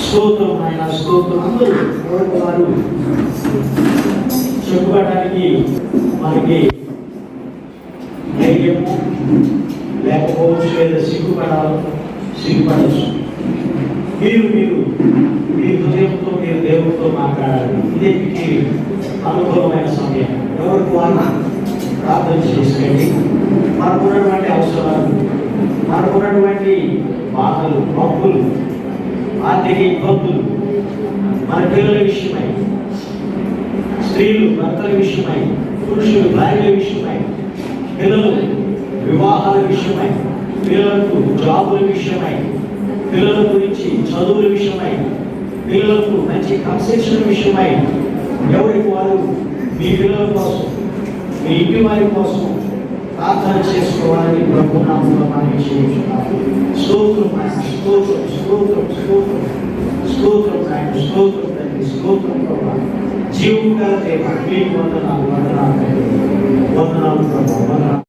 స్తోత్రం ఆయన స్తోత్రం. అందరూ వారు చెప్పుకోవడానికి మనకి ధైర్యము లేకపోవచ్చు, లేదా సిగ్గుపడవచ్చు. మీరు మీ హృదయంతో మీరు దేవుడితో మాట్లాడాలి. ఇదే మీకు అనుకూలమైన సమయం. ప్రార్థన చేసుకోండి. మనకున్నటువంటి అవసరాలు, మనకున్నటువంటి బాధలు, నొప్పులు, ఆర్థిక ఇబ్బందులు, మన పిల్లల విషయమై, స్త్రీలు భర్తల విషయమై, పురుషులు భార్యల విషయమై, పిల్లలు వివాహాల విషయమై, పిల్లలకు జాబుల విషయమై, పిల్లల గురించి చదువుల విషయమై, పిల్లలకు మంచి కన్సెషన్ విషయమై, ఎవరికి వారు మీ పిల్లల కోసం, మీ ఇంటి వారి కోసం ప్రార్థన చేసుకోవాలని ప్రభు నామములో మనం చేయించున్నాము. స్తోత్రం నాయన, స్తోత్రం స్తోత్రం స్తోత్రం స్తోత్రం నాయన, స్తోత్రం తండ్రి, స్తోత్రం ప్రభు. జీవం గల దేవ, మీకు వందనాలు వందనాలు వందనాలు ప్రభు, వందనాలు.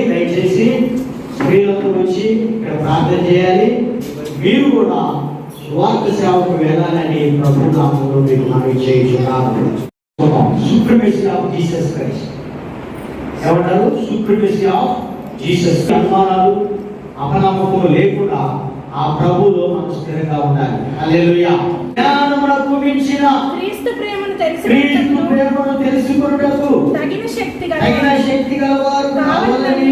దయచేసి స్త్రీలతో వచ్చి ఇక్కడ ప్రార్థన చేయాలి. మీరు కూడా స్వార్థ సేవకు వెళ్ళాలని ప్రభు నామములో మీకు మనవి చేయుచున్నాను. సుప్రీమసీ ఆఫ్ జీసస్ క్రైస్ట్ ఏమంటారు? Supremacy of Jesus. అనుమానాలు, అపనమ్మకం లేకుండా ఆ ప్రభువులో మనం స్థిరంగా ఉండాలి. హల్లెలూయా. జ్ఞానమునకు మించిన క్రీస్తు ప్రేమను తెలుసుకొనుటకు తగిన శక్తి గలవారు కావాలని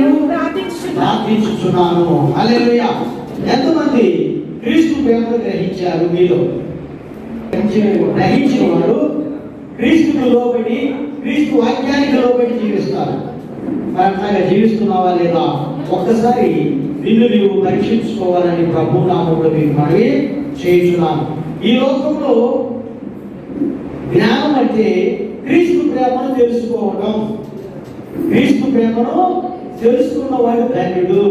ప్రార్థించుచున్నాను. హల్లెలూయా. ఎంతమంది క్రీస్తు ప్రేమను గ్రహించారు? మీలో గ్రహించిన వారు క్రీస్తుకు లోబడి, క్రీస్తు వాక్యానికి లోబడి జీవిస్తారు. అట్లాగా జీవిస్తున్నావా లేదా ఒక్కసారి నిన్ను నీవు పరీక్షించుకోవాలని ప్రభు నామములో మీకు మనవి చేయుచున్నాను. ఈ లోకంలో జ్ఞానం అంటే క్రీస్తు ప్రేమను తెలుసుకోవడం. క్రీస్తు ప్రేమను తెలుసుకున్నవాడు ధన్యుడు.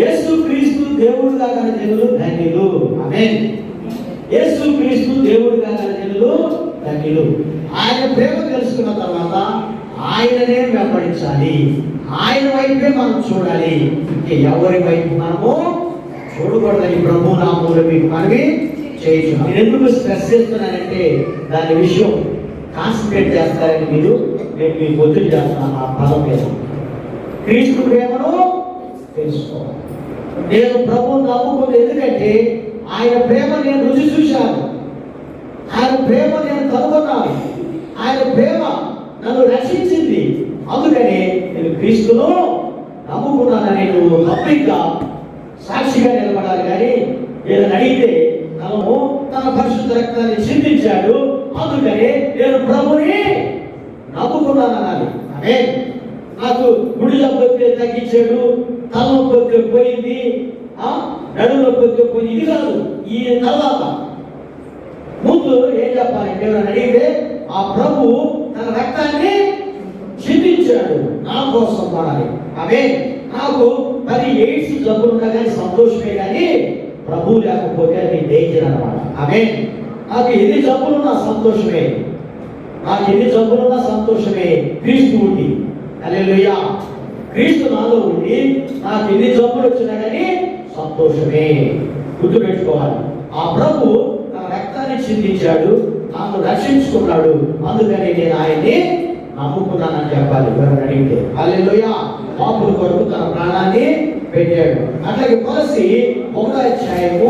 యేసు క్రీస్తు దేవుడుగా గల జనులు ధన్యులు. ఆమేన్. యేసు క్రీస్తు దేవుడుగా గల జనులు ధన్యులు. ఆయన ప్రేమ తెలుసుకున్న తర్వాత ఆయననే వెంబడించాలి. ఆయన వైపే మనం చూడాలి. ఎవరి వైపు మనము చూడకూడదని ప్రభు నామములో మీకు మనవి చేయించున్నాను. నేను ఎందుకు స్ట్రెస్ చేస్తున్నానంటే దాని విషయం కాన్సన్ట్రేట్ చేస్తారని నేను మీకు ఒత్తిడి చేస్తాను ఆ పదం మీద. క్రీస్తు ప్రేమను తెలుసుకోవాలి. నేను ప్రభువుని నమ్ముకుని, ఎందుకంటే ఆయన ప్రేమ నేను రుచి చూశాను, ఆయన ప్రేమ నేను కనుగొన్నాను, ఆయన ప్రేమ నన్ను రక్షించింది. అందుకని నేను క్రీస్తును నమ్ముకున్నానని నువ్వు పబ్లిక్గా సాక్షిగా నిలబడాలి. కానీ ఏదైనా అడిగితే తను తన పరిశుద్ధ రక్తాన్ని చిందించాడు, అందుకని నేను ప్రభుని నమ్ముకున్నానన్నాను. అదే నాకు గుడి నొప్పి తగ్గించాడు, తలనొప్పి పోయింది, నడుము నొప్పి పోయింది, ఇది కాదు. ఈ తర్వాత ముందు ఏం చెప్పాలంటే, ఎవరైనా అడిగితే ఆ ప్రభు తన రక్తాన్ని చిందించాడు నా కోసం వాడాలి. అవే నాకు 10 ఎయిడ్స్ జబ్బులున్నా కానీ సంతోషమే, కానీ ప్రభు లేకపోతే అది డేంజర్ అన్నమాట. అవే నాకు ఎన్ని జబ్బులున్నా సంతోషమే, నాకు ఎన్ని జబ్బులున్నా సంతోషమే క్రీస్తు ఉండి. హల్లెలూయా. క్రీస్తు నాలో ఉండి నాకు ఎన్ని జబ్బులు వచ్చినా కానీ సంతోషమే. గుర్తుపెట్టుకోవాలి. ఆ ప్రభు తన రక్తాన్ని చిందించాడు, నన్ను రక్షించుకున్నాడు, అందుకని నేను ఆయన్ని నమ్ముకున్నానని చెప్పాలి. ఎవరైనా అడిగితే హల్లెలూయా. పాపుల కొరకు తన ప్రాణాన్ని పెట్టాడు. అట్లాగే కొలస్సీ 1వ అధ్యాయము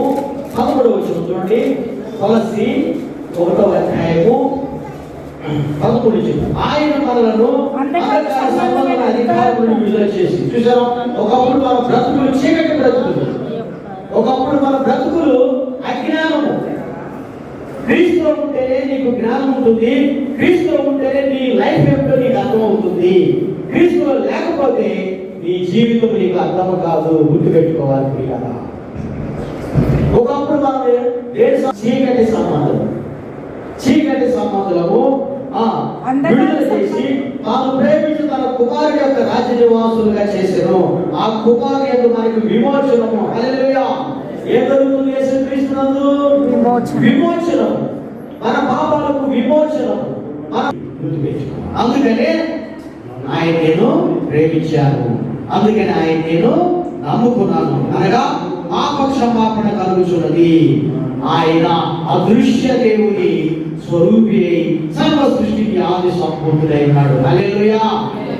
13వ వచనం చూడండి. కొలస్సీ 1వ అధ్యాయము 13వ వచనం. ఆయన మనలను అంధకార సంబంధమైన అధికారం నుండి విడుదల చేసి, చూసారా, ఒకప్పుడు మన బ్రతుకులు చీకటి బ్రతుకులు, ఒకప్పుడు మన బ్రతుకులు అజ్ఞానము. క్రీస్తులో ఉంటేనే నీకు జ్ఞానం ఉంటుంది, క్రీస్తులో ఉంటేనే నీ లైఫ్ ఏమిటో నీకు అర్థం అవుతుంది. క్రీస్తులో లేకపోతే నీ జీవితం నీకు అర్థం కాదు. గుర్తుపెట్టుకోవాలి కదా. ఒకప్పుడు మనం చీకటి సంబంధులము విడుదల చేసి తాను ప్రేమించి తన కుమారుడి యొక్క రాజ్య నివాసులుగా చేశాను. ఆ కుమారు యొక్క మనకి విమోచనము. హల్లెలూయా. ఏం జరుగుతుంది యేసుక్రీస్తునందు? విమోచనం. మన పాపాలకు విమోచనం. అందుకనే ఆయన నేను ప్రేమించాను, అందుకని ఆయన నేను నమ్ముకున్నాను. అనగా పాపక్షమాపణ కలుగుచున్నది. ఆయన అదృశ్య దేవుని స్వరూపి అయి సర్వ సృష్టికి ఆది సంపూర్ణుడై ఉన్నాడు. హల్లెలూయా.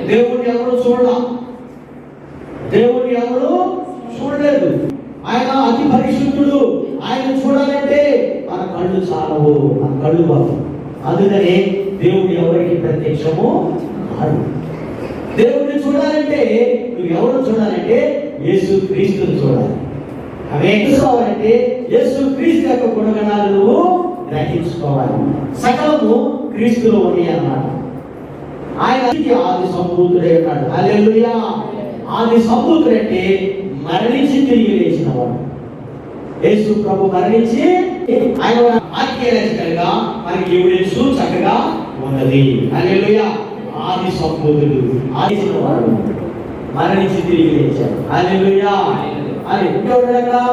దేవుని ఎవరు చూడలేదు. ఆయన అతి పరిశుద్ధుడు. ఆయన చూడాలంటే మన కళ్ళు చాలవు, మన కళ్ళు బాగు. అందుకనే దేవుడు ఎవరికి ప్రత్యక్షము కాదు. దేవుడిని చూడాలంటే నువ్వు ఎవరు చూడాలంటే యేసు క్రీస్తుని చూడాలి. అవి చూసుకోవాలంటే యేసు క్రీస్తు యొక్క గుణగణాలు నువ్వు గ్రహించుకోవాలి. సకలము క్రీస్తులో ఉంది అన్నాడు. ఆయన ఆది సంపూర్ణుడై ఉన్నాడు. హల్లెలూయా. ఆది సంపూర్ణుడు అంటే మరణించి తిరిగి లేచిన వాడు. యేసు ప్రభు మరణించి ఆయన ఆర్కియాలజికల్గా మనకి ఎవిడెన్స్ చక్కగా ఉన్నది. హల్లెలూయా. ఆది సంపూర్ణుడు, ఆది వాడు మరణించి తిరిగి లేచాడు. హల్లెలూయా. అని ఇంకెవడగా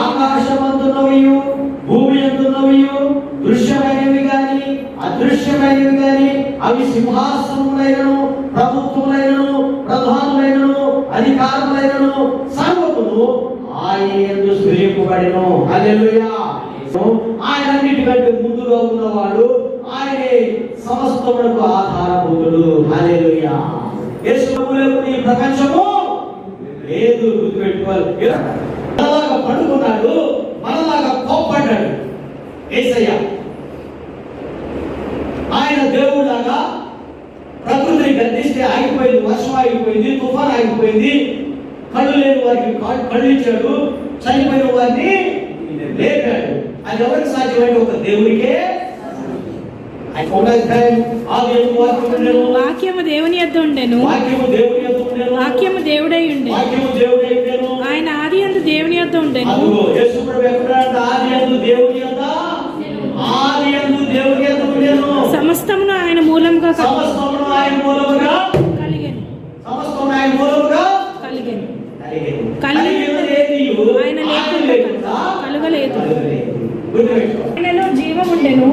ఆకాశమందున్నవియు భూమి అందున్నవియు దృశ్యమైనవి గాని అదృశ్యమైనవి గాని అవి సింహాసనములైనను ప్రభుత్వములైనను ప్రధానులైనను అధికారములైనను సర్వమును ఆయన యందు సృజింపబడెను. హల్లెలూయా. ఆయన అన్నిటికంటే ముందుగా ఉన్నవాడు, ఆయనే సమస్తమునకు ఆధారభూతుడు. హల్లెలూయా. యేసులేని ఈ ప్రపంచము లేదు. గుర్తుపెట్టుకోవాలి. మనలాగా పడుకున్నాడు, మనలాగా కోప్పడ్డాడు యేసయ్య. ఆయన దేవుడాగా ప్రకృతిని గర్దిస్తే ఆగిపోయింది, వర్షం ఆగిపోయింది, తుఫాన్ ఆగిపోయింది. కళ్ళు లేని వారికి కళ్ళు ఇచ్చాడు, చనిపోయిన వారిని లేపాడు. అది ఎవరికి సాధ్యమైన ఒక దేవుడికే. వాక్యము దేవుని యొద్ద ఉండెను, వాక్యము దేవుడై ఉండెను, ఆయన ఆది యందు దేవుని యొద్ద ఉండెను. సమస్తమును ఆయన మూలముగా కలిగెను. ఆయన లేకుండా కలుగలేదు. ఆయనలో జీవం ఉండెను.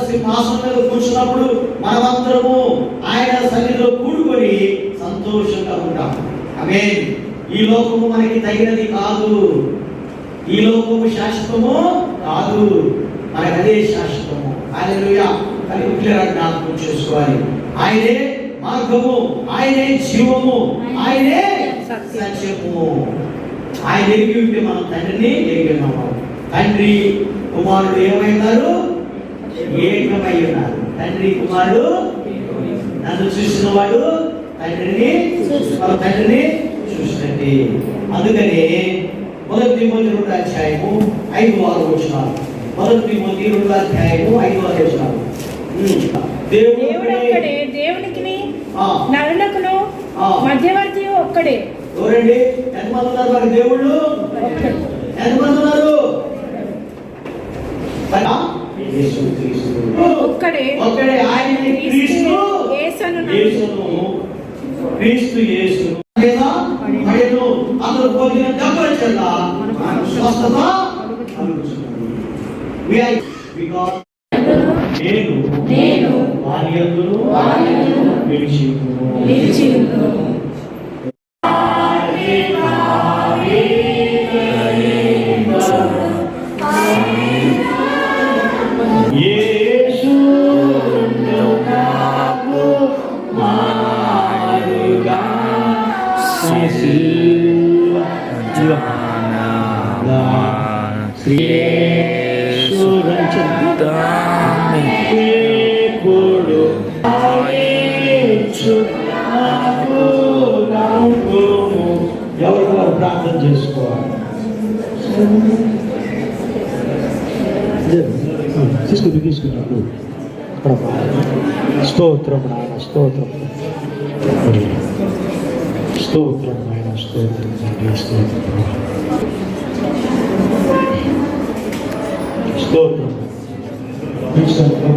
సింహాసనం మీద కూర్చున్నప్పుడు మనమందరము ఆయన సన్నిధిలో కూడుకొని సంతోషంగా ఉంటాం. ఆమేన్. ఈ లోకము మనకి తగినది కాదు, ఈ లోకము శాశ్వతము కాదు, మనకు అదే శాశ్వతము. హల్లెలూయా. అది జ్ఞాపకం చేసుకోవాలి. ఆయనే మార్గము, ఆయనే జీవము, ఆయనే సత్యము. ఆయన ఎరిగి ఉంటే మనం తండ్రిని ఎరిగి ఉన్నాము. తండ్రి కుమారుడు ఏమైనారు? ఏకమై ఉన్నారు. తండ్రి కుమారుడు నన్ను చూసిన వాడు తండ్రిని చూసినట్టే. అందుకని 1 తిమోతి 2 అధ్యాయము 5-6 వచనాలు. 1 తిమోతి 2 అధ్యాయము 5-6 వచనాలు. దేవుడు ఒక్కడే, దేవునికి నరులకును మధ్యవర్తి ఒక్కడే. ఎవరండి? ఎంతమంది ఉన్నారు మరి దేవుళ్ళు? ఎంతమంది ఉన్నారు? ఒక్కడే, ఆయన క్రీస్తు యేసు లేదా మరియు అతను పొందిన దెబ్బల చేత స్వస్థత నేను వారి యందు నిలిచియుందును. ఎవరు ప్రార్థన చేసుకోవాలి? తీసుకుంటాను. స్తోత్రం నాయన, స్తోత్రం, స్తోత్రం నాయన, స్తోత్రం, స్తోత్రం, స్తోత్రం.